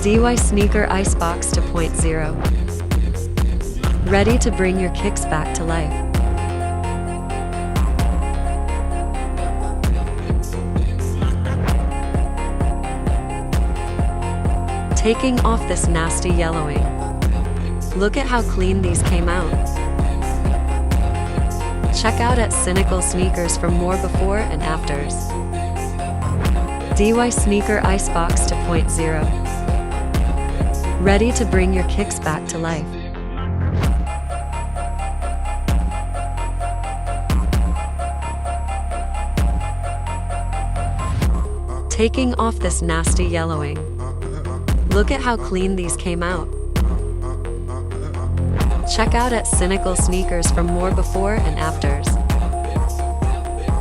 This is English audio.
DY Sneaker Icebox 2.0. Ready to bring your kicks back to life. Taking off this nasty yellowing. Look at how clean these came out. Check out at Cynical Sneakers for more before and afters. DY Sneaker Icebox 2.0. Ready to bring your kicks back to life. Taking off this nasty yellowing. Look at how clean these came out. Check out at Cynical Sneakers for more before and afters.